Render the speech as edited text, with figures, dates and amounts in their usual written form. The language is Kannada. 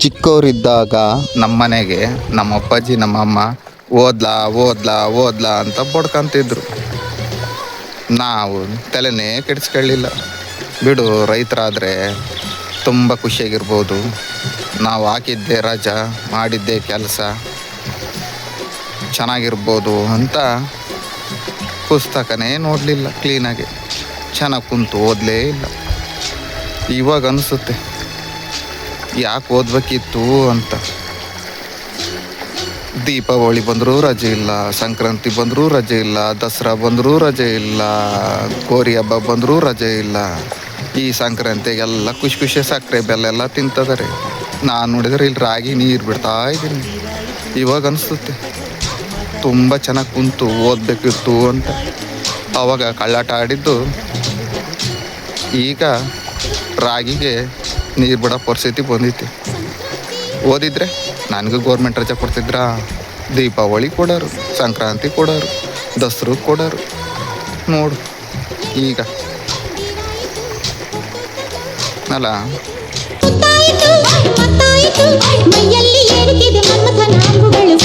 ಚಿಕ್ಕವರಿದ್ದಾಗ ನಮ್ಮನೆಗೆ ನಮ್ಮ ಅಪ್ಪಾಜಿ ನಮ್ಮಮ್ಮ ಓದ್ಲಾ ಓದ್ಲಾ ಓದ್ಲಾ ಅಂತ ಬಡ್ಕಂತಿದ್ರು. ನಾವು ತಲೆನೇ ಕೆಡಿಸ್ಕೊಳ್ಳಿಲ್ಲ. ಬಿಡು, ರೈತರಾದರೆ ತುಂಬ ಖುಷಿಯಾಗಿರ್ಬೋದು, ನಾವು ಹಾಕಿದ್ದೇ ರಜಾ, ಮಾಡಿದ್ದೇ ಕೆಲಸ ಚೆನ್ನಾಗಿರ್ಬೋದು ಅಂತ ಪುಸ್ತಕನೇ ನೋಡಲಿಲ್ಲ ಕ್ಲೀನಾಗಿ. ಚೆನ್ನಾಗಿ ಕುಂತು ಓದಲೇ ಇಲ್ಲ. ಇವಾಗ ಅನಿಸುತ್ತೆ ಯಾಕೆ ಓದಬೇಕಿತ್ತು ಅಂತ. ದೀಪಾವಳಿ ಬಂದರೂ ರಜೆ ಇಲ್ಲ, ಸಂಕ್ರಾಂತಿ ಬಂದರೂ ರಜೆ ಇಲ್ಲ, ದಸರಾ ಬಂದರೂ ರಜೆ ಇಲ್ಲ, ಕೋರಿ ಹಬ್ಬ ಬಂದರೂ ರಜೆ ಇಲ್ಲ. ಈ ಸಂಕ್ರಾಂತಿಗೆಲ್ಲ ಖುಷಿ ಖುಷಿ ಸಕ್ಕರೆ ಬೆಲ್ಲ ತಿಂತದಾರೆ. ನಾನು ನೋಡಿದರೆ ಇಲ್ಲಿ ರಾಗಿ ನೀರು ಬಿಡ್ತಾ ಇದ್ದೀನಿ. ಇವಾಗ ಅನಿಸುತ್ತೆ ತುಂಬ ಚೆನ್ನಾಗಿ ಕುಂತು ಓದಬೇಕಿತ್ತು ಅಂತ. ಆವಾಗ ಕಳ್ಳಾಟ ಆಡಿದ್ದು ಈಗ ರಾಗಿಗೆ ನೀರು ಬಿಡೋ ಪರಿಸ್ಥಿತಿ ಬಂದೈತಿ. ಓದಿದ್ರೆ ನನಗೂ ಗೌರ್ಮೆಂಟ್ ರಜೆ ಕೊಡ್ತಿದ್ರಾ? ದೀಪಾವಳಿ ಕೊಡೋರು, ಸಂಕ್ರಾಂತಿ ಕೊಡೋರು, ದಸರಾ ಕೊಡೋರು. ನೋಡು ಈಗ ಅಲ್ಲ. ಮೈಯಲ್ಲಿ ಏರುತ್ತಿದೆ ಮನ್ಮಥನ ಅಂಬುಗಳು.